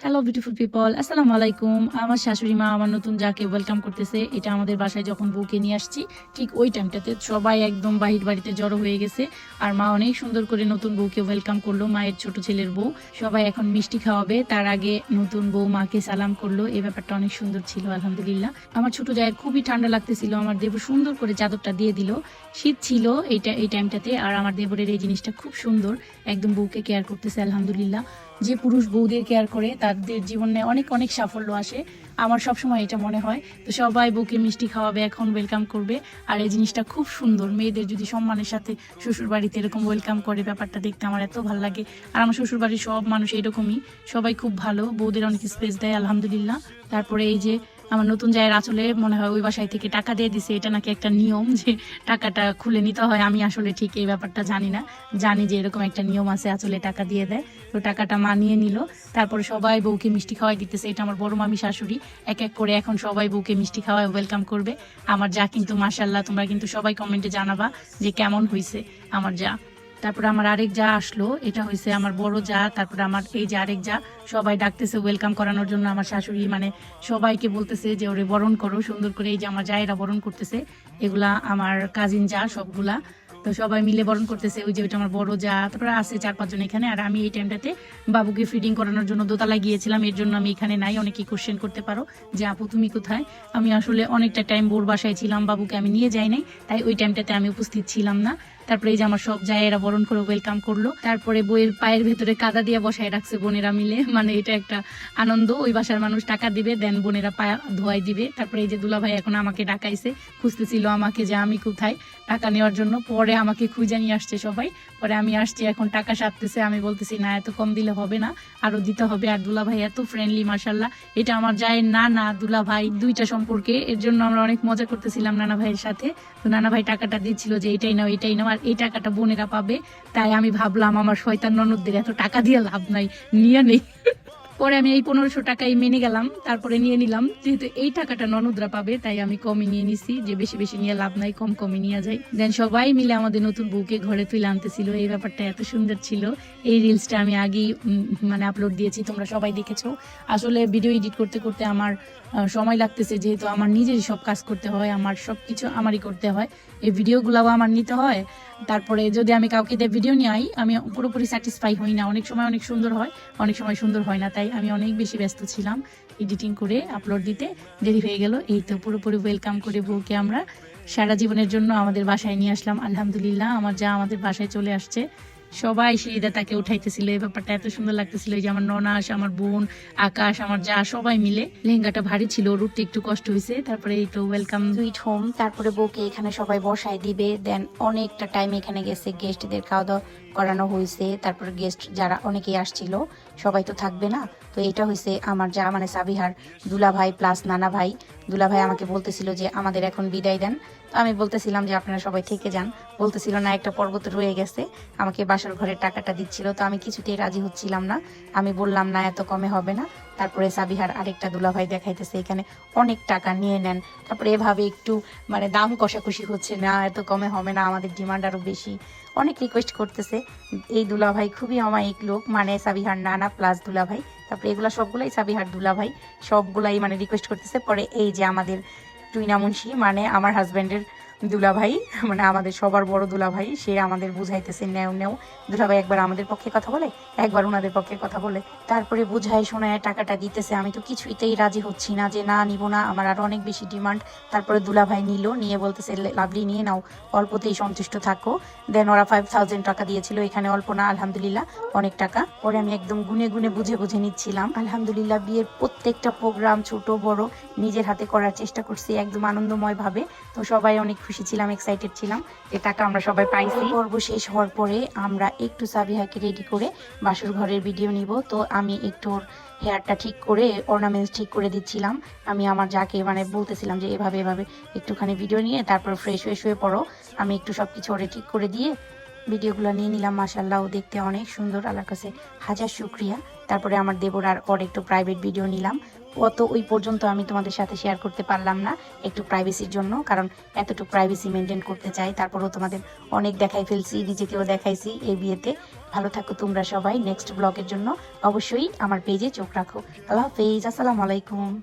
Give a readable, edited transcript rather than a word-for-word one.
Hello beautiful people, আসসালামু আলাইকুম। আমার শাশুড়ি মা আমার নতুন যাকে ওয়েলকাম করতেছে। এটা আমাদের বাসায় যখন বউকে নিয়ে আসছি ঠিক ওই টাইমটাতে সবাই একদম বাহির বাড়িতে জড়ো হয়ে গেছে। আর মা অনেক সুন্দর করে নতুন বউকে ওয়েলকাম করলো, মায়ের ছোট ছেলের বউ। সবাই এখন মিষ্টি খাওয়াবে, তার আগে নতুন বউ মাকে সালাম করলো। এই ব্যাপারটা অনেক সুন্দর ছিল আলহামদুলিল্লাহ। আমার ছোট জায়ের খুবই ঠান্ডা লাগতেছিল, আমার দেবর সুন্দর করে চাদরটা দিয়ে দিল। শীত ছিল এই টাইমটাতে, আর আমার দেবরের এই জিনিসটা খুব সুন্দর, একদম বউকে কেয়ার করতেছে আলহামদুলিল্লাহ। যে পুরুষ বউদের কেয়ার করে তাদের জীবনে অনেক অনেক সাফল্য আসে, আমার সবসময় এটা মনে হয়। তো সবাই বউকে মিষ্টি খাওয়াবে, এখন ওয়েলকাম করবে। আর এই জিনিসটা খুব সুন্দর, মেয়েদের যদি সম্মানের সাথে শ্বশুর বাড়িতে এরকম ওয়েলকাম করে, ব্যাপারটা দেখতে আমার এত ভালো লাগে। আর আমার শ্বশুর বাড়ির সব মানুষ এরকমই, সবাই খুব ভালো, বউদের অনেক স্পেস দেয় আলহামদুলিল্লাহ। তারপরে এই যে আমার নতুন জায়ের আঁচলে মনে হয় ওই বাসায় থেকে টাকা দিয়ে দিছে, এটা নাকি একটা নিয়ম যে টাকাটা খুলে নিতে হয়। আমি আসলে ঠিক এই ব্যাপারটা জানি না, জানি যে এরকম একটা নিয়ম আছে, আঁচলে টাকা দিয়ে দেয়। তো টাকাটা মানিয়ে নিল, তারপরে সবাই বউকে মিষ্টি খাওয়াই দিতেছে। এটা আমার বড় মামি শাশুড়ি, এক এক করে এখন সবাই বউকে মিষ্টি খাওয়ায় ওয়েলকাম করবে। আমার যা কিন্তু মাশাল্লাহ, তোমরা কিন্তু সবাই কমেন্টে জানাবা যে কেমন হয়েছে আমার যা। তারপরে আমার আরেক যা আসলো, এটা হয়েছে আমার বড় যা। তারপরে আমার এই যে আরেক যা, সবাই ডাকতেছে ওয়েলকাম করানোর জন্য। আমার শাশুড়ি মানে সবাইকে বলতেছে যে ওরে বরণ করো সুন্দর করে। এই যে আমার জায়েরা বরণ করতেছে, এগুলা আমার কাজিন যা সবগুলা। তো সবাই মিলে বরণ করতেছে। ওই যে ওইটা আমার বড় যা, তারপরে আছে 4-5 জন এখানে। আর আমি এই টাইমটাতে বাবুকে ফিডিং করানোর জন্য দোতলায় গিয়েছিলাম, এর জন্য আমি এখানে নাই। অনেকেই কোশ্চেন করতে পারো যে আপু তুমি কোথায়। আমি আসলে অনেকটা টাইম বোর বাসায় ছিলাম, বাবুকে আমি নিয়ে যাই নাই, তাই ওই টাইমটাতে আমি উপস্থিত ছিলাম না। তারপরে এই যে আমার সব জায়েরা বরণ করে ওয়েলকাম করলো। তারপরে বইয়ের পায়ের ভেতরে কাদা দিয়ে বসায় রাখছে বোনেরা মিলে, মানে এটা একটা আনন্দ। ওই বাসার মানুষ টাকা দিবে, দেন বোনেরা পায়া ধোয়াই দিবে। তারপরে এই যে দুলা ভাই এখন আমাকে ডাকাইছে, খুঁজতেছিল আমাকে যে আমি কোথায় টাকা নেওয়ার জন্য। পরে আমাকে খুঁজে নিয়ে আসছে সবাই, পরে আমি আসছি, এখন টাকা সারতেছে। আমি বলতেছি না, এত কম দিলে হবে না, আরো দিতে হবে। আর দুলা ভাই এত ফ্রেন্ডলি মার্শাল্লাহ। এটা আমার জায়ের না দুলা ভাই, দুইটা সম্পর্কে। এর জন্য আমরা অনেক মজা করতেছিলাম নানা ভাইয়ের সাথে। তো নানা ভাই টাকাটা দিচ্ছিল যে এটাই নাও এটাই নাও, আর এই টাকাটা বোনেরা পাবে। তাই আমি ভাবলাম আমার শয়তান ননদদের এত টাকা দিয়ে লাভ নাই, নিয়ে নেই। পরে আমি এই 1500 টাকাই মেনে গেলাম, তারপরে নিয়ে নিলাম, যেহেতু এই টাকাটা ননদরা পাবে তাই আমি কমই নিয়ে নিছি, যে বেশি বেশি নিয়ে লাভ নাই, কম কমই নিয়ে যাই। দেন সবাই মিলে আমাদের নতুন বউকে ঘরে তুলে আনতেছিল, এই ব্যাপারটা এত সুন্দর ছিল। এই রিলসটা আমি আগেই মানে আপলোড দিয়েছি, তোমরা সবাই দেখেছো। আসলে ভিডিও এডিট করতে করতে আমার সময় লাগতেছে, যেহেতু আমার নিজেরই সব কাজ করতে হয়, আমার সব কিছু আমারই করতে হয়, এই ভিডিওগুলাও আমার নিতে হয়। তারপরে যদি আমি কাউকে দিয়ে ভিডিও নিয়ে আই, আমি পুরোপুরি স্যাটিসফাই হই না, অনেক সময় অনেক সুন্দর হয়, অনেক সময় সুন্দর হয় না। তাই আমি অনেক বেশি ব্যস্ত ছিলাম এডিটিং করে আপলোড দিতে, দেরি হয়ে গেল। এই তো পুরোপুরি ওয়েলকাম করে বউকে আমরা সারা জীবনের জন্য আমাদের বাসায় নিয়ে আসলাম আলহামদুলিল্লাহ। আমার যা আমাদের বাসায় চলে আসছে, সবাই সিঁড়িতে তাকে উঠাইতেছিল, এই ব্যাপারটা এত সুন্দর লাগতেছিল। এই যে আমার ননাস, আমার বোন, আকাশ, আমার যা, সবাই মিলে। লেহেঙ্গাটা ভারী ছিল, ওর উঠতে একটু কষ্ট হয়েছে। তারপরে এই তো ওয়েলকাম সুইট হোম, তারপরে বউকে এখানে সবাই বসায় দিবে। দেন অনেকটা টাইম এখানে গেছে, গেস্টদের খাওয়া দাওয়া করানো হয়েছে। তারপরে গেস্ট যারা অনেকেই আসছিল, সবাই তো থাকবে না। তো এটা হয়েছে আমার যা মানে সাবিহার দুলা ভাই প্লাস নানা ভাই। দুলা ভাই আমাকে বলতেছিল যে আমাদের এখন বিদায় দেন। তো আমি বলতেছিলাম যে আপনারা সবাই থেকে যান। বলতেছিল না, একটা পর্বত রয়ে গেছে, আমাকে বাসার ঘরের টাকাটা দিচ্ছিল। তো আমি কিছুতেই রাজি হচ্ছিলাম না, আমি বললাম না, এত কমে হবে না। তারপরে সাবিহার আরেকটা দুলাভাই দেখাইতেছে এখানে অনেক টাকা নিয়ে নেন। তারপরে এভাবে একটু মানে দাম কষাকষি হচ্ছে, না এত কমে হবে না, আমাদের ডিমান্ড আরো বেশি। অনেক রিকোয়েস্ট করতেছে। এই দুলাভাই খুবই অমায়িক লোক, মানে সাবিহার নানা প্লাস দুলাভাই। তারপরে এগুলা সবগুলাই সাবিহার দুলাভাই, সবগুলাই মানে রিকোয়েস্ট করতেছে। পরে এই যে আমাদের টুইনা মুন্সি, মানে আমার হাজব্যান্ডের দুলাভাই, মানে আমাদের সবার বড় দুলাভাই, সে আমাদের বুঝাইতেছে নেও। দুলাভাই একবার আমাদের পক্ষে কথা বলে, একবার ওনাদের পক্ষে কথা বলে, তারপরে বুঝাই শোনায় টাকাটা দিতেছে। আমি তো কিছুইতেই রাজি হচ্ছি না, যে না নিব না, আমার আরো অনেক বেশি ডিমান্ড। তারপরে দুলাভাই নিল, নিয়ে বলতেছে লাভলি নিয়ে নাও, অল্পতেই সন্তুষ্ট থাকো। দেন ওরা 5000 টাকা দিয়েছিল, এখানে অল্প না আলহামদুলিল্লাহ, অনেক টাকা। পরে আমি একদম গুনে গুনে বুঝে বুঝে নিচ্ছিলাম। আলহামদুলিল্লাহ বিয়ের প্রত্যেকটা প্রোগ্রাম ছোট বড় নিজের হাতে করার চেষ্টা করছি একদম আনন্দময় ভাবে। তো সবাই অনেক খুশি ছিলাম, এক্সাইটেড ছিলাম যে টাকা আমরা সবাই পাইছি। পর্ব শেষ হওয়ার পরে আমরা একটু সাবিহাকে রেডি করে বাসর ঘরের ভিডিও নিব। তো আমি একটু হেয়ারটা ঠিক করে, অর্নামেন্টস ঠিক করে দিচ্ছিলাম। আমি আমার যাকে মানে বলতেছিলাম যে এভাবে এভাবে একটুখানি ভিডিও নিয়ে তারপর ফ্রেশ হয়ে শুয়ে পড়ো। আমি একটু সবকিছু ওরে ঠিক করে দিয়ে ভিডিওগুলো নিয়ে নিলাম। মাশাআল্লাহ, দেখতে অনেক সুন্দর, আল্লাহর কাছে হাজার শুকরিয়া। তারপরে আমার দেবর আর ওর একটু প্রাইভেট ভিডিও নিলাম। অত ওই পর্যন্ত আমি তোমাদের সাথে শেয়ার করতে পারলাম না, একটু প্রাইভেসির জন্য, কারণ এতটুকু প্রাইভেসি মেনটেন করতে চাই। তারপরেও তোমাদের অনেক দেখাই ফেলছি, নিজেকেও দেখাইছি এই বিয়েতে। ভালো থাকো তোমরা সবাই। নেক্সট ব্লগের জন্য অবশ্যই আমার পেজে চোখ রাখো। আল্লাহ হাফেজ, আসসালামু আলাইকুম।